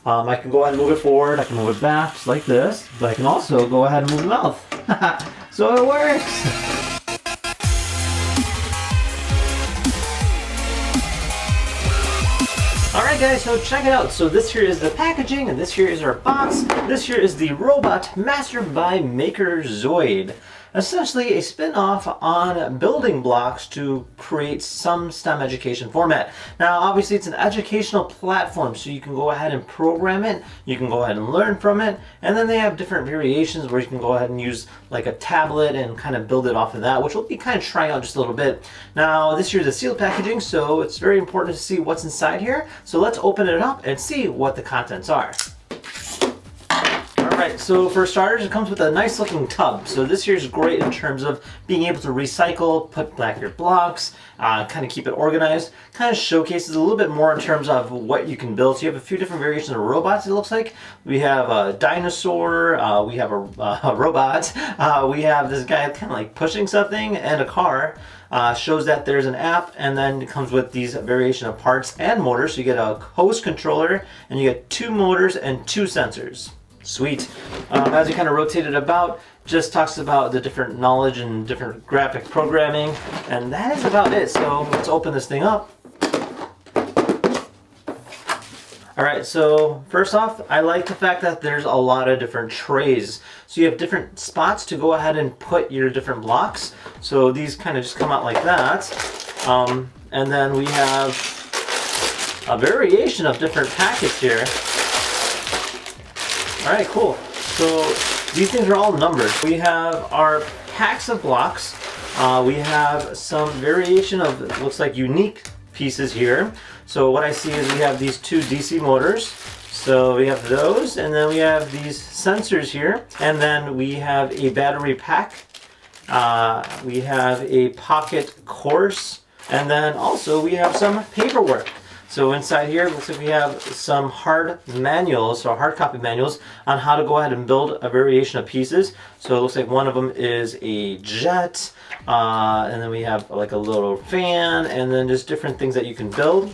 I can go ahead and move it forward, I can move it back just like this, but I can also go ahead and move the mouth. So it works! Alright guys, so check it out. So this here is the packaging, and this here is our box. This here is the robot mastered by Makerzoid. Essentially a spin-off on building blocks to create some STEM education format. Now obviously it's an educational platform, so you can go ahead and program it, you can go ahead and learn from it, and then they have different variations where you can go ahead and use like a tablet and kind of build it off of that, which we'll be kind of trying out just a little bit. Now this here is a sealed packaging, so it's very important to see what's inside here. So let's open it up and see what the contents are. Alright, so for starters, it comes with a nice looking tub. So this here is great in terms of being able to recycle, put back your blocks, kind of keep it organized, kind of showcases a little bit more in terms of what you can build. So you have a few different variations of robots, it looks like. We have a dinosaur, we have a robot, we have this guy kind of like pushing something, and a car. Shows that there's an app, and then it comes with these variation of parts and motors. So you get a host controller, and you get 2 motors and 2 sensors. Sweet. As you kind of rotate it about, just talks about the different knowledge and different graphic programming, and that is about it. So let's open this thing up. Alright, so first off, I like the fact that there's a lot of different trays. So you have different spots to go ahead and put your different blocks. So these kind of just come out like that. And then we have a variation of different packets here. Alright, cool. So these things are all numbered. We have our packs of blocks. We have some variation of, it looks like, unique pieces here. So what I see is we have these 2 DC motors. So we have those, and then we have these sensors here. And then we have a battery pack. We have a pocket course. And then also we have some paperwork. So inside here, it looks like we have some hard manuals, so hard copy manuals on how to go ahead and build a variation of pieces. So it looks like one of them is a jet, and then we have like a little fan, and then just different things that you can build.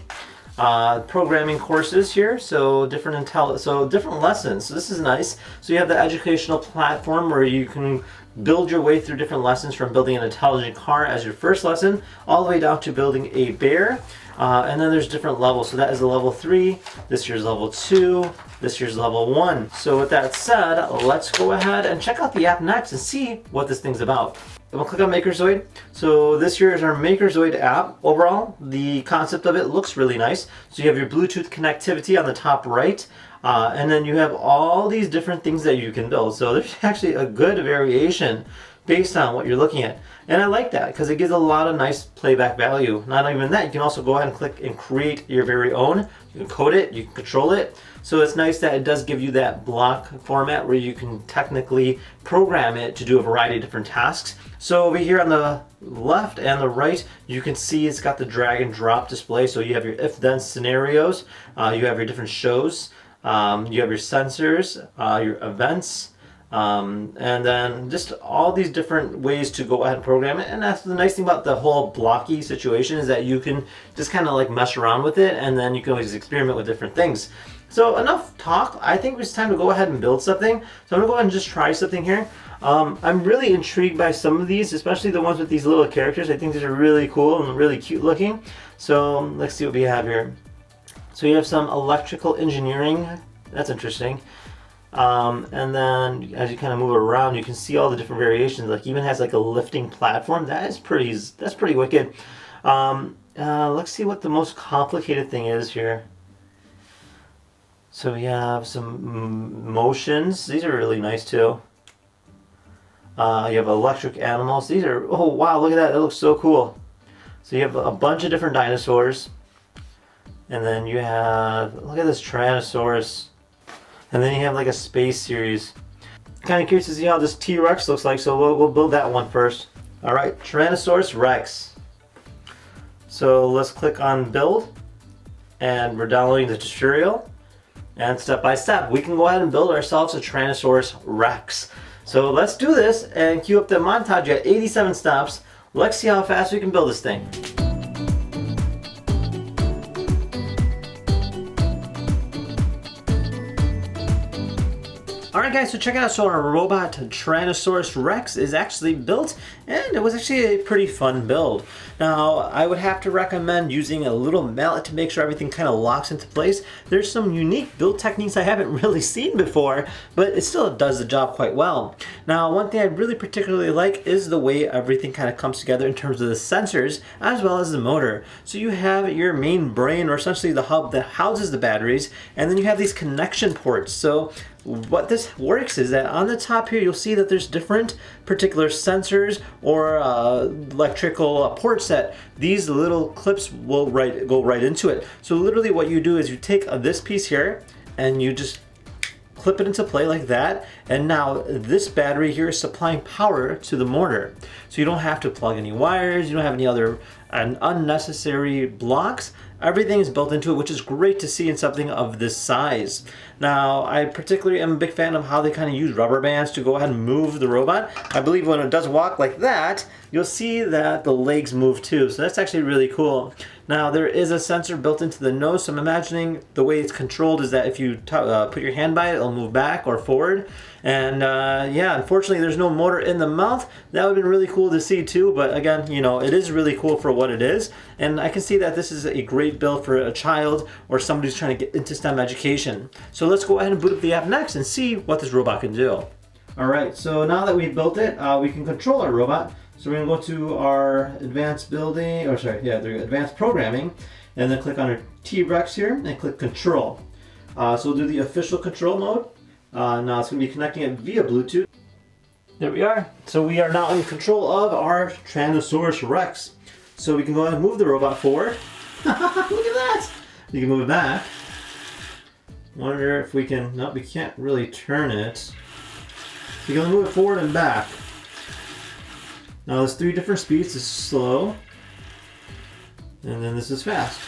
Programming courses here, so different lessons. So this is nice. So you have the educational platform where you can build your way through different lessons, from building an intelligent car as your first lesson, all the way down to building a bear. And then there's different levels. So that is a level 3, this year's level 2, this year's level 1. So with that said, let's go ahead and check out the app next and see what this thing's about. I'm gonna click on Makerzoid. So this here is our Makerzoid app. Overall, the concept of it looks really nice. So you have your Bluetooth connectivity on the top right, and then you have all these different things that you can build. So there's actually a good variation based on what you're looking at. And I like that because it gives a lot of nice playback value. Not even that, you can also go ahead and click and create your very own. You can code it, you can control it. So it's nice that it does give you that block format where you can technically program it to do a variety of different tasks. So over here on the left and the right, you can see it's got the drag and drop display. So you have your if-then scenarios, you have your different shows, you have your sensors, your events, and then just all these different ways to go ahead and program it. And that's the nice thing about the whole blocky situation, is that you can just kind of like mess around with it, and then you can always experiment with different things. So enough talk, I think it's time to go ahead and build something. So I'm gonna go ahead and just try something here. I'm really intrigued by some of these, especially the ones with these little characters. I think these are really cool and really cute looking. So let's see what we have here. So you have some electrical engineering, that's interesting. And then as you kind of move around, you can see all the different variations. Like even has like a lifting platform. That's pretty wicked. Let's see what the most complicated thing is here. So we have some motions. These are really nice too. You have electric animals. These are, oh wow, look at that. That looks so cool. So you have a bunch of different dinosaurs. And then you have, look at this Tyrannosaurus. And then you have like a space series. Kind of curious to see how this T-Rex looks like, so we'll build that one first. Alright, Tyrannosaurus Rex. So let's click on build. And we're downloading the tutorial. And step by step, we can go ahead and build ourselves a Tyrannosaurus Rex. So let's do this and cue up the montage at 87 stops. Let's see how fast we can build this thing. Alright guys, so check it out. So our robot Tyrannosaurus Rex is actually built, and it was actually a pretty fun build. Now, I would have to recommend using a little mallet to make sure everything kind of locks into place. There's some unique build techniques I haven't really seen before, but it still does the job quite well. Now, one thing I really particularly like is the way everything kind of comes together in terms of the sensors as well as the motor. So you have your main brain, or essentially the hub that houses the batteries, and then you have these connection ports. So what this works is that on the top here, you'll see that there's different particular sensors or electrical ports that these little clips will go right into it. So literally what you do is you take this piece here and you just clip it into play like that, and now this battery here is supplying power to the motor. So you don't have to plug any wires, you don't have any other unnecessary blocks. Everything is built into it, which is great to see in something of this size. Now, I particularly am a big fan of how they kind of use rubber bands to go ahead and move the robot. I believe when it does walk like that, you'll see that the legs move too, so that's actually really cool. Now, there is a sensor built into the nose, so I'm imagining the way it's controlled is that if you put your hand by it, it'll move back or forward. And yeah, unfortunately, there's no motor in the mouth. That would have been really cool to see too, but again, you know, it is really cool for what it is. And I can see that this is a great build for a child or somebody who's trying to get into STEM education. So let's go ahead and boot up the app next and see what this robot can do. All right, so now that we've built it, we can control our robot. So we're gonna go to our advanced building, or sorry, yeah, the advanced programming, and then click on our T-Rex here and click control. So we'll do the official control mode. Now it's gonna be connecting it via Bluetooth. There we are. So we are now in control of our Tyrannosaurus Rex. So we can go ahead and move the robot forward. Look at that! You can move it back. Wonder if we can, no, we can't really turn it. You can move it forward and back. Now there's 3 different speeds. This is slow, and then this is fast.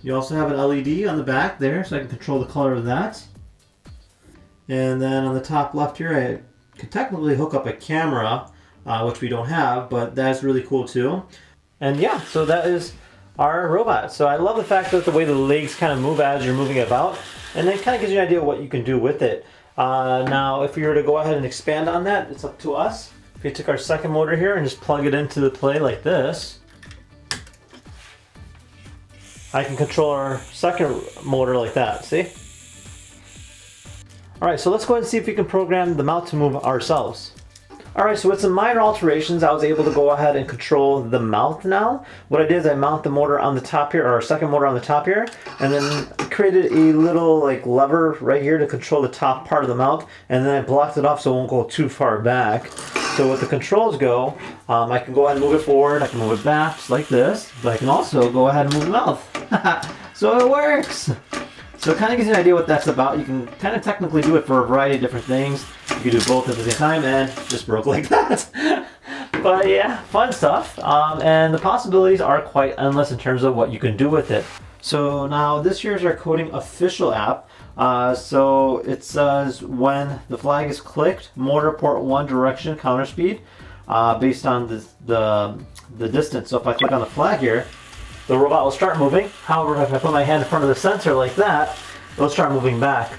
You also have an LED on the back there, so I can control the color of that. And then on the top left here, I could technically hook up a camera, which we don't have, but that's really cool too. And yeah, so that is our robot. So I love the fact that the way the legs kind of move as you're moving it about, and then kind of gives you an idea of what you can do with it. Now, if we were to go ahead and expand on that, it's up to us. If we took our second motor here and just plug it into the play like this, I can control our second motor like that, see? All right, so let's go ahead and see if we can program the mount to move ourselves. All right, so with some minor alterations, I was able to go ahead and control the mount now. What I did is I mount the motor on the top here, or our second motor on the top here, and then created a little like lever right here to control the top part of the mount, and then I blocked it off so it won't go too far back. So with the controls go, I can go ahead and move it forward, I can move it back just like this, but I can also go ahead and move the mouth. So it works! So it kind of gives you an idea what that's about. You can kind of technically do it for a variety of different things. You can do both at the same time, and just broke like that. But yeah, fun stuff. And the possibilities are quite endless in terms of what you can do with it. So now this here is our coding official app. So it says when the flag is clicked, motor port 1 direction counter speed based on the distance. So if I click on the flag here, the robot will start moving. However, if I put my hand in front of the sensor like that, it'll start moving back.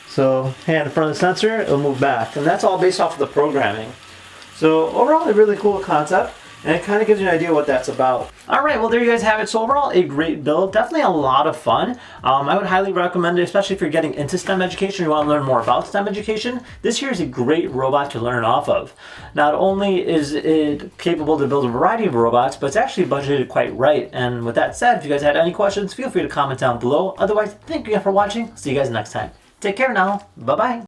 So, hand in front of the sensor, it'll move back. And that's all based off of the programming. So, overall, a really cool concept. And it kind of gives you an idea what that's about. Alright, well there you guys have it. So overall, a great build. Definitely a lot of fun. I would highly recommend it, especially if you're getting into STEM education or you want to learn more about STEM education. This here is a great robot to learn off of. Not only is it capable to build a variety of robots, but it's actually budgeted quite right. And with that said, if you guys had any questions, feel free to comment down below. Otherwise, thank you for watching. See you guys next time. Take care now. Bye-bye.